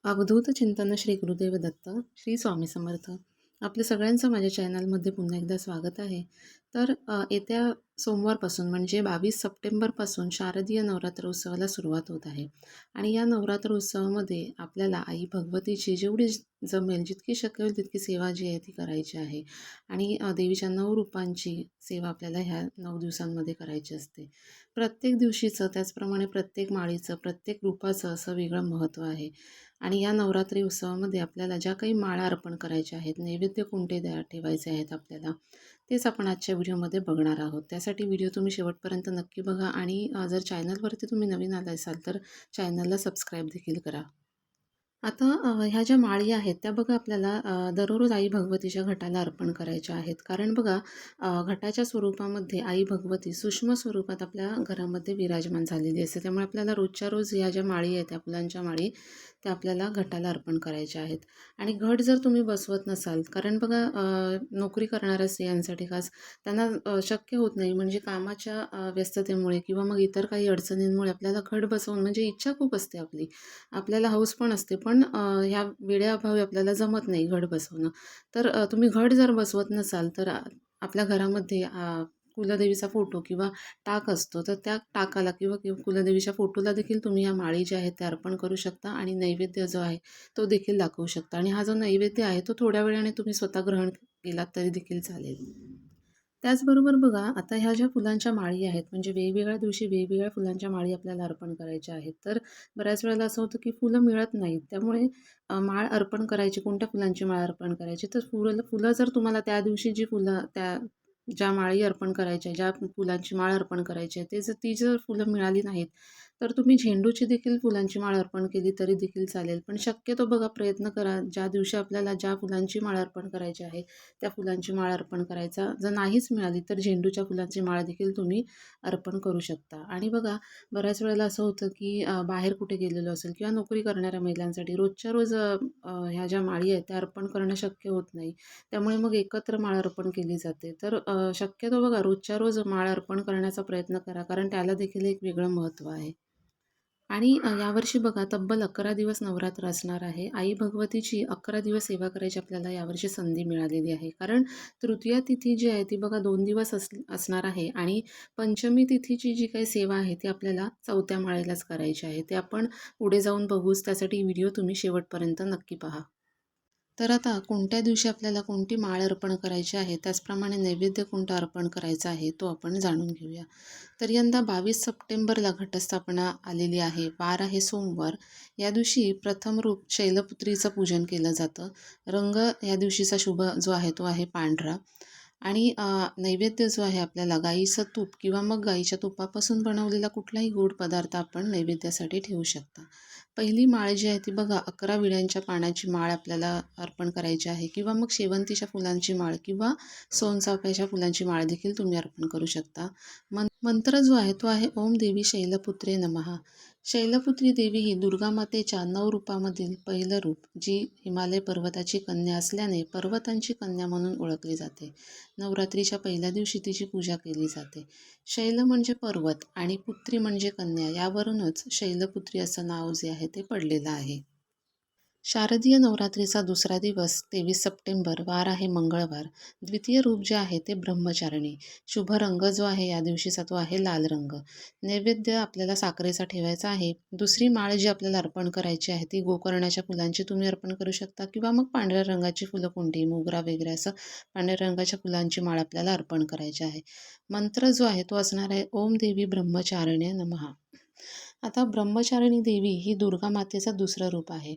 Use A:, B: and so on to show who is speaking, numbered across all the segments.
A: अवधूत चिंतन श्री गुरुदेव दत्त श्री स्वामी समर्थ. आपल्या सगळ्यांचं माझ्या चॅनलमध्ये पुन्हा एकदा स्वागत आहे. तर येत्या सोमवारपासून म्हणजे 22 सप्टेंबरपासून शारदीय नवरात्र उत्सवाला सुरुवात होत आहे. आणि या नवरात्र उत्सवामध्ये आपल्याला आई भगवतीची जेवढी जमेल जितकी शक्य होईल तितकी सेवा जी आहे ती करायची आहे. आणि देवीच्या 9 रूपांची सेवा आपल्याला ह्या 9 दिवसांमध्ये करायची असते. प्रत्येक दिवशीचं त्याचप्रमाणे प्रत्येक माळीचं प्रत्येक रूपाचं असं वेगळं महत्त्व आहे. आणि या नवरात्री उत्सवामध्ये आपल्याला ज्या काही माळा अर्पण करायच्या आहेत, नैवेद्य कोणते ठेवायचे आहेत आपल्याला, तेच आपण आजच्या व्हिडिओमध्ये बघणार आहोत. त्यासाठी व्हिडिओ तुम्ही शेवटपर्यंत नक्की बघा आणि जर चॅनलवरती तुम्ही नवीन आला असाल तर चॅनलला सबस्क्राईब देखील करा. आता ह्या ज्या माळी आहेत त्या बघा आपल्याला दररोज आई भगवतीच्या घटाला अर्पण करायच्या आहेत. कारण बघा घटाच्या स्वरूपामध्ये आई भगवती सूक्ष्म स्वरूपात आपल्या घरामध्ये विराजमान झालेली असते. त्यामुळे आपल्याला रोजच्या रोज ह्या ज्या माळी आहेत त्या फुलांच्या माळी त्या आपल्याला घटाला अर्पण करायच्या आहेत. आणि घट जर तुम्ही बसवत नसाल, कारण बघा नोकरी करणाऱ्या स्त्रियांसाठी खास त्यांना शक्य होत नाही, म्हणजे कामाच्या व्यस्ततेमुळे किंवा मग इतर काही अडचणींमुळे आपल्याला घट बसवून म्हणजे इच्छा खूप असते आपली, आपल्याला हौस पण असते, पण ह्या वेळेअभावी आपल्याला जमत नाही घट बसवणं. तर तुम्ही घट जर बसवत नसाल तर आपल्या घरामध्ये कुलदेवीचा फोटो किंवा टाक असतो, तर त्या टाकाला किंवा कुलदेवीच्या फोटोला देखील तुम्ही ह्या माळी ज्या आहेत त्या अर्पण करू शकता आणि नैवेद्य जो आहे तो देखील दाखवू शकता. आणि हा जो नैवेद्य आहे तो थोड्या वेळाने तुम्ही स्वतः ग्रहण केलात तरी देखील चालेल. त्याचबरोबर बघा आता ह्या ज्या फुलांच्या माळी आहेत, म्हणजे वेगवेगळ्या दिवशी वेगवेगळ्या फुलांच्या माळी आपल्याला अर्पण करायच्या आहेत. तर बऱ्याच वेळेला असं होतं की फुलं मिळत नाहीत, त्यामुळे माळ अर्पण करायची, कोणत्या फुलांची माळ अर्पण करायची, तर फुलं फुलं जर तुम्हाला त्या दिवशी जी फुलं त्या ज्या माळी अर्पण करायच्या, ज्या फुलांची माळ अर्पण करायची आहे, ती जर फुलं मिळाली नाहीत तर तुम्ही झेंडूची देखील फुलांची माळ अर्पण केली तरी देखील चालेल. पण शक्यतो बघा प्रयत्न करा, ज्या दिवशी आपल्याला ज्या फुलांची माळ अर्पण करायची आहे त्या फुलांची माळ अर्पण करायचा. जर नाहीच मिळाली तर झेंडूच्या फुलांची माळ देखील तुम्ही अर्पण करू शकता. आणि बघा बऱ्याच वेळेला असं होतं की बाहेर कुठे गेलेलो असेल किंवा नोकरी करणाऱ्या महिलांसाठी रोजच्या रोज ह्या ज्या माळी आहेत त्या अर्पण करणं शक्य होत नाही. त्यामुळे मग एकत्र माळ अर्पण केली जाते. तर शक्यतो बघा रोजच्या रोज माळ अर्पण करण्याचा प्रयत्न करा, कारण त्याला देखील एक वेगळं महत्त्व आहे. आणि यावर्षी बघा तब्बल 11 दिवस नवरात्र असणार आहे. आई भगवतीची 11 दिवस सेवा करायची आपल्याला यावर्षी संधी मिळालेली आहे. कारण तृतीया तिथी जी आहे ती बघा 2 दिवस असणार आहे आणि पंचमी तिथीची जी काही सेवा आहे ती आपल्याला चौथ्या माळेलाच करायची आहे. ते आपण पुढे जाऊन बघूच, त्यासाठी व्हिडिओ तुम्ही शेवटपर्यंत नक्की पहा. तर आता कोणत्या दिवशी आपल्याला कोणती माळ अर्पण करायची आहे, त्याचप्रमाणे नैवेद्य कोणता अर्पण करायचा आहे तो आपण जाणून घेऊया. तर यंदा 22 सप्टेंबरला घटस्थापना आलेली आहे. वार आहे सोमवार. या दिवशी प्रथम रूप शैलपुत्रीचं पूजन केलं जातं. रंग या दिवशीचा शुभ जो आहे तो आहे पांढरा. आणि नैवेद्य जो आहे आपल्याला गाईचं तूप किंवा मग गाईच्या तुपापासून बनवलेला कुठलाही गोड पदार्थ आपण नैवेद्यासाठी ठेवू शकता. पहिली माळ जी आहे ती बघा 11 विड्यांच्या पानाची माळ आपल्याला अर्पण करायची आहे, किंवा मग शेवंतीच्या फुलांची माळ किंवा सोनचाफ्याच्या फुलांची माळ देखील तुम्ही अर्पण करू शकता. मंत्र जो आहे तो आहे ओम देवी शैलपुत्रे नमः. शैलपुत्री देवी ही दुर्गा मातेच्या 9 रूपामधील पहिलं रूप, जी हिमालय पर्वताची कन्या असल्याने पर्वतांची कन्या म्हणून ओळखली जाते. नवरात्रीच्या पहिल्या दिवशी तिची पूजा केली जाते. शैल म्हणजे पर्वत आणि पुत्री म्हणजे कन्या, यावरूनच शैलपुत्री असं नाव जे आहे ते पडलेलं आहे. शारदीय नवरात्रीचा दुसरा दिवस 23 सप्टेंबर, वार आहे मंगळवार. द्वितीय रूप जे आहे ते ब्रह्मचारिणी. शुभ रंग जो आहे या दिवशीचा तो आहे लाल रंग. नैवेद्य आपल्याला साखरेचा ठेवायचा आहे. दुसरी माळ जी आपल्याला अर्पण करायची आहे ती गोकर्णाच्या फुलांची तुम्ही अर्पण करू शकता, किंवा मग पांढऱ्या रंगाची फुलं कोणती, मोगरा वगैरे असं पांढऱ्या रंगाच्या फुलांची माळ आपल्याला अर्पण करायची आहे. मंत्र जो आहे तो असणार आहे ओम देवी ब्रह्मचारिण्य नमः. आता ब्रह्मचारिणी देवी ही दुर्गा मातेचं दुसरं रूप आहे,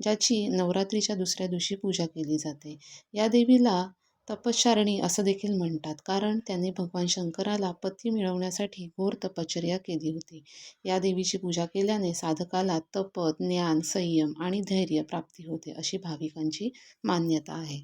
A: ज्याची नवरात्रीच्या दुसऱ्या दिवशी पूजा केली जाते. या देवीला तपश्चारिणी असं देखील म्हणतात, कारण त्याने भगवान शंकराला पती मिळवण्यासाठी घोर तपश्चर्या केली होती. या देवीची पूजा केल्याने साधकाला तप, ज्ञान, संयम आणि धैर्य प्राप्ती होते, अशी भाविकांची मान्यता आहे.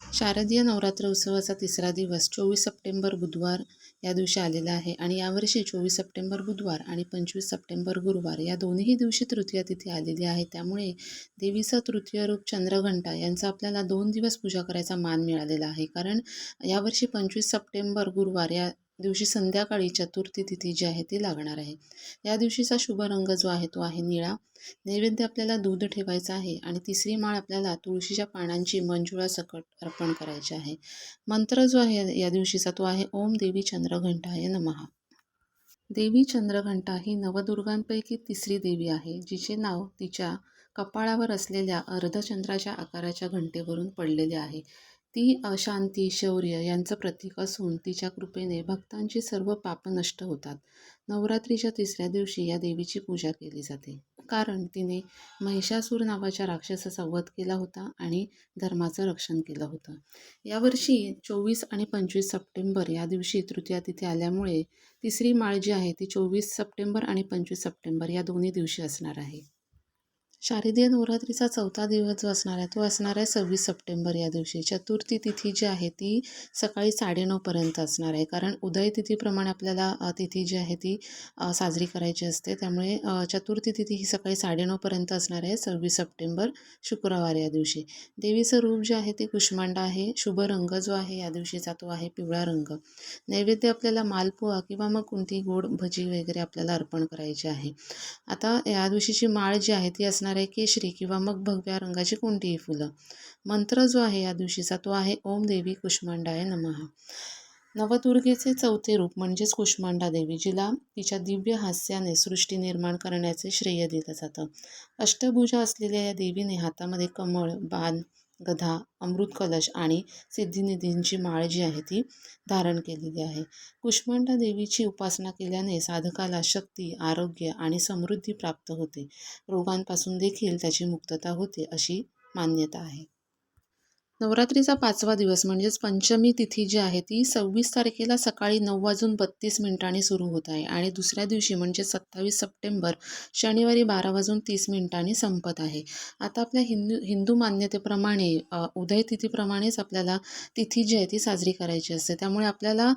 A: शारदीय नवरात्र उत्सवाचा तिसरा दिवस 24 सप्टेंबर बुधवार या दिवशी आलेला आहे. आणि यावर्षी 24 सप्टेंबर बुधवार आणि 25 सप्टेंबर गुरुवार या दोन्ही दिवशी तृतीया तिथी आलेली आहे. त्यामुळे देवीचं तृतीय रूप चंद्रघंटा यांचा आपल्याला 2 दिवस पूजा करायचा मान मिळालेला आहे. कारण यावर्षी 25 सप्टेंबर गुरुवार या दिवशी संध्याकाळी चतुर्थी तिथी जी आहे ती लागणार आहे. या दिवशीचा शुभ रंग जो आहे तो आहे निळा. नैवेद्य आपल्याला दूध ठेवायचं आहे आणि तिसरी माळ आपल्याला तुळशीच्या पानांची मंजुळासकट अर्पण करायची आहे. मंत्र जो आहे या दिवशीचा तो आहे ओम देवी चंद्रघंटाय नमः. देवी चंद्रघंटा ही नवदुर्गांपैकी तिसरी देवी आहे, जिचे नाव तिच्या कपाळावर असलेल्या अर्धचंद्राच्या आकाराच्या घंटेवरून पडलेले आहे. ती शांती, शौर्य यांचं प्रतीक असून तिच्या कृपेने भक्तांची सर्व पापं नष्ट होतात. नवरात्रीच्या तिसऱ्या दिवशी या देवीची पूजा केली जाते. कारण तिने महिषासूर नावाच्या राक्षसाचा वध केला होता आणि धर्माचं रक्षण केलं होतं. यावर्षी 24 आणि 25 सप्टेंबर या दिवशी तृतीया तिथी आल्यामुळे तिसरी माळ जी आहे ती 24 सप्टेंबर आणि 25 सप्टेंबर या दोन्ही दिवशी असणार आहे. शारदीय नवरात्रीचा चौथा दिवस जो असणार आहे तो असणार आहे 26 सप्टेंबर या दिवशी. चतुर्थी तिथी जी आहे ती सकाळी 9:30 पर्यंत असणार आहे. कारण उदय तिथीप्रमाणे आपल्याला तिथी जी आहे ती साजरी करायची असते. त्यामुळे चतुर्थी तिथी ही सकाळी 9:30 पर्यंत असणार आहे 26 सप्टेंबर शुक्रवार या दिवशी. देवीचं रूप जे आहे ते कुष्मांडा आहे. शुभ रंग जो आहे या दिवशीचा तो आहे पिवळा रंग. नैवेद्य आपल्याला मालपुआ किंवा मग कोणती गोड भजी वगैरे आपल्याला अर्पण करायची आहे. आता या दिवशीची माळ जी आहे ती असणार आहे केशरी किंवा मग भगव्या रंगाची कोणतीही फुलं. मंत्र जो आहे या दिवशीचा तो आहे ओम देवी कुष्मांडाय नमः. नवदुर्गेचे चौथे रूप म्हणजेच कुष्मांडा देवी, जिला तिच्या दिव्य हास्याने सृष्टी निर्माण करण्याचे श्रेय दिलं जातं. अष्टभुजा असलेल्या या देवीने हातामध्ये कमळ, बाण, गदा, अमृत कलश आणि सिद्धिनिधींची माळ जी आहे ती धारण केलेली आहे. कुष्मांडा देवीची उपासना केल्याने साधकाला शक्ती, आरोग्य आणि समृद्धी प्राप्त होते. रोगांपासून देखील त्याची मुक्तता होते अशी मान्यता आहे. नवरात्रीचा 5वा दिवस म्हणजेच पंचमी तिथी जी आहे ती 26 तारखेला सकाळी 9:32 सुरू होत आहे आणि दुसऱ्या दिवशी म्हणजे 27 सप्टेंबर शनिवारी 12:30 संपत आहे. आता आपल्या हिंदू मान्यतेप्रमाणे उदय तिथीप्रमाणेच आपल्याला तिथी जी आहे ती साजरी करायची असते. त्यामुळे आपल्याला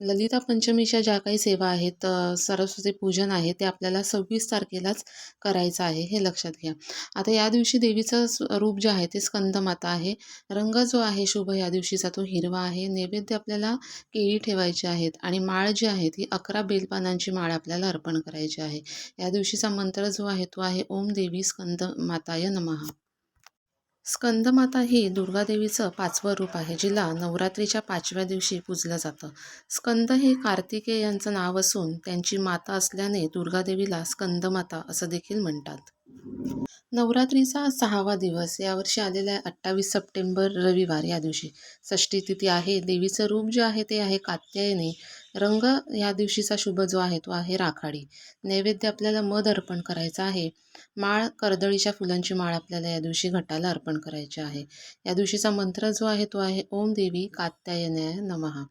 A: ललिता पंचमीच्या ज्या काही सेवा आहेत, सरस्वती पूजन आहे ते आपल्याला 26 तारखेलाच करायचं आहे, हे लक्षात घ्या. आता या दिवशी देवीचं रूप जे आहे ते स्कंदमाता आहे. रंग जो आहे शुभ या दिवशीचा तो हिरवा आहे. नैवेद्य आपल्याला केळी ठेवायची आहेत आणि माळ जी आहे ती 11 बेलपानांची माळ आपल्याला अर्पण करायची आहे. या दिवशीचा मंत्र जो आहे तो आहे ओम देवी स्कंद माताय नमः. स्कंदमाता ही दुर्गादेवीचं 5वं रूप आहे, जिला नवरात्रीच्या 5व्या दिवशी पूजलं जातं. स्कंद हे कार्तिकेय यांचं नाव असून त्यांची माता असल्याने दुर्गादेवीला स्कंदमाता असं देखील म्हणतात. नवरात्रीचा 6वा दिवस यावर्षी आलेला आहे 28 सप्टेंबर रविवार या दिवशी. षष्ठी तिथी आहे. देवीचं रूप जे आहे ते आहे कात्यायनी. रंग या दिवशीचा शुभ जो आहे तो आहे राखाडी. नैवेद्य आपल्याला मध अर्पण करायचा आहे. माळ कर्दळीच्या फुलांची माळ आपल्याला या दिवशी घटाला अर्पण करायची आहे. या दिवशीचा मंत्र जो आहे तो आहे ओम देवी कात्यायनाय नमः.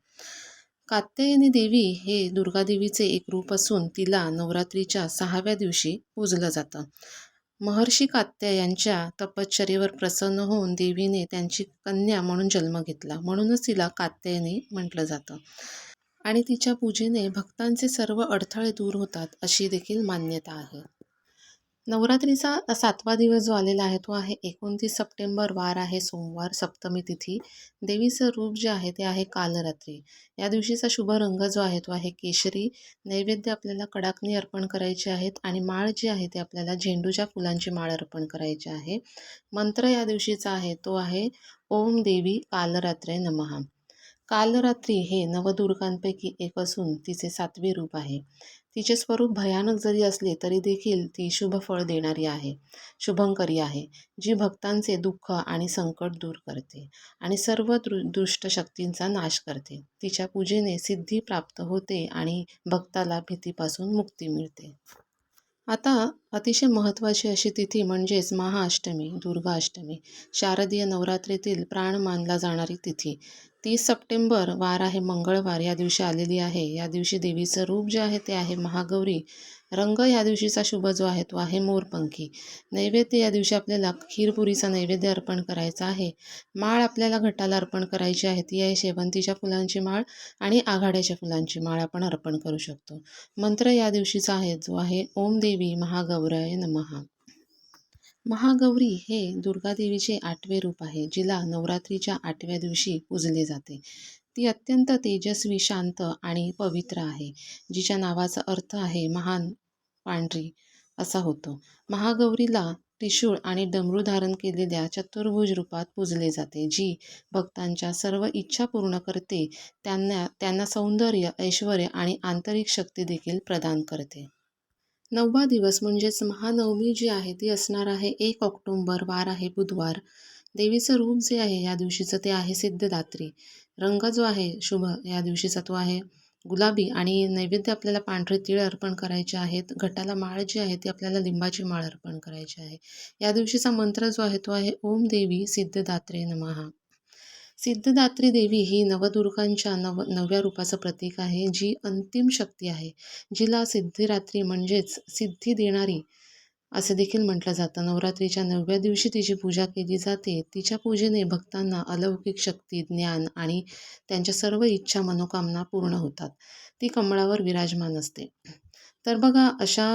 A: कात्यायनी देवी हे दुर्गादेवीचे एक रूप असून तिला नवरात्रीच्या 6व्या दिवशी पूजलं जातं. महर्षी कात्यायनाच्या तपश्चर्येवर प्रसन्न होऊन देवीने त्यांची कन्या म्हणून जन्म घेतला. म्हणूनच तिला कात्यायनी म्हटलं जातं. आणि तिच्या पूजेने भक्तांचे सर्व अडथळे दूर होतात अशी देखील मान्यता आहे. नवरात्रीचा 7वा दिवस जो आलेला आहे तो आहे 29 सप्टेंबर, वार आहे सोमवार, सप्तमी तिथी. देवीचं रूप जे आहे ते आहे कालरात्री. या दिवशीचा शुभ रंग जो आहे तो आहे केशरी. नैवेद्य आपल्याला कडाकणी अर्पण करायची आहेत आणि माळ जी आहे ते आपल्याला झेंडूच्या फुलांची माळ अर्पण करायची आहे. मंत्र या दिवशीचा आहे तो आहे ओम देवी कालरात्रे नमः. कालरात्री हे नवदुर्गांपैकी एक असून तिचे 7वे रूप आहे. तिचे स्वरूप भयानक जरी असले तरी देखील ती शुभ फळ देणारी आहे, शुभंकरी आहे, जी भक्तांचे दुःख आणि संकट दूर करते आणि सर्व दुष्ट शक्तींचा नाश करते. तिच्या पूजेने सिद्धी प्राप्त होते आणि भक्ताला भीतीपासून मुक्ती मिळते. आता अतिशय महत्त्वाची अशी तिथी म्हणजेच महाअष्टमी, दुर्गा अष्टमी, शारदीय नवरात्रीतील प्राण मानला जाणारी तिथी. 30 सप्टेंबर, वार आहे मंगळवार, या दिवशी आलेली आहे. या दिवशी देवीचं रूप जे आहे ते आहे महागौरी. रंग या दिवशीचा शुभ जो आहे तो आहे मोरपंखी. नैवेद्य या दिवशी आपल्याला खीरपुरीचा नैवेद्य अर्पण करायचा आहे. माळ आपल्याला घटाला अर्पण करायची आहे. ती आहे शेवंतीच्या फुलांची माळ आणि आघाड्याच्या फुलांची माळ आपण अर्पण करू शकतो. मंत्र या दिवशीचा आहे जो आहे ओम देवी महागौराय नमः. महागौरी हे दुर्गादेवीचे 8वे रूप आहे, जिला नवरात्रीच्या 8व्या दिवशी पूजले जाते. ती अत्यंत तेजस्वी, शांत आणि पवित्र आहे, जिच्या नावाचा अर्थ आहे महान पांढरी असा होतो. महागौरीला त्रिशूळ आणि डमरू धारण केलेल्या चतुर्भुज रूपात पूजले जाते, जी भक्तांच्या सर्व इच्छा पूर्ण करते, त्यांना त्यांना सौंदर्य, ऐश्वर्य आणि आंतरिक शक्ती देखील प्रदान करते. 9वा दिवस म्हणजेच महानवमी जी आहे ती असणार आहे 1 ऑक्टोबर, वार आहे बुधवार. देवीचं रूप जे आहे या दिवशीचं ते आहे सिद्धदात्री. रंग जो आहे शुभ या दिवशीचा तो आहे गुलाबी आणि नैवेद्य आपल्याला पांढरे तीळ अर्पण करायचे आहेत. घटाला माळ जी आहे ती आपल्याला लिंबाची माळ अर्पण करायची आहे. या दिवशीचा मंत्र जो आहे तो आहे ओम देवी सिद्धदात्रे नमः. सिद्धदात्री देवी ही नवदुर्गांच्या 9व्या रूपाचं प्रतीक आहे, जी अंतिम शक्ती आहे. जिला सिद्धिरात्री म्हणजेच सिद्धी देणारी असे देखील म्हटलं जातं. नवरात्रीच्या 9व्या दिवशी तिची पूजा केली जाते. तिच्या पूजेने भक्तांना अलौकिक शक्ती, ज्ञान आणि त्यांच्या सर्व इच्छा, मनोकामना पूर्ण होतात. ती कमळावर विराजमान असते. तर बघा अशा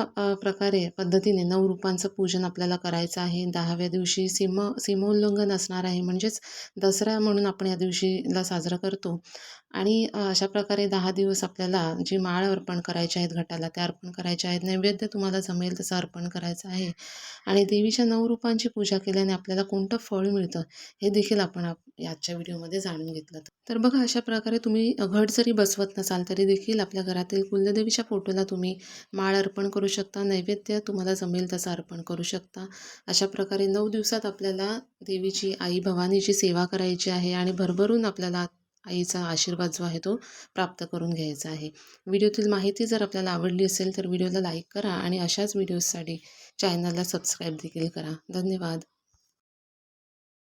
A: प्रकारे पद्धतीने 9 रूपांचं पूजन आपल्याला करायचं आहे. 10व्या दिवशी सीमोल्लंघन असणार आहे, म्हणजेच दसरा म्हणून आपण या दिवशीला साजरा करतो. आणि अशा प्रकारे 10 दिवस आपल्याला जी माळ अर्पण करायची आहेत घटाला, त्या अर्पण करायच्या आहेत. नैवेद्य तुम्हाला जमेल तसं अर्पण करायचं आहे. आणि देवीच्या 9 रूपांची पूजा केल्याने आपल्याला कोणतं फळ मिळतं, हे देखील आपण आजच्या व्हिडिओमध्ये जाणून घेतलं. तर बघा अशा प्रकारे तुम्ही घट जरी बसवत नसाल तरी देखील आपल्या घरातील कुलदेवीच्या फोटोला तुम्ही माळ अर्पण करू शकता. नैवेद्य तुम्हाला जमेल तसं अर्पण करू शकता. अशा प्रकारे 9 दिवसात आपल्याला देवीची, आई भवानीची सेवा करायची आहे आणि भरभरून आपल्याला आईचा आशीर्वाद जो आहे तो प्राप्त करून घ्यायचा आहे. व्हिडिओतील माहिती जर आपल्याला आवडली असेल तर व्हिडिओला लाईक करा आणि अशाच व्हिडिओजसाठी चॅनलला सबस्क्राईब देखील करा. धन्यवाद.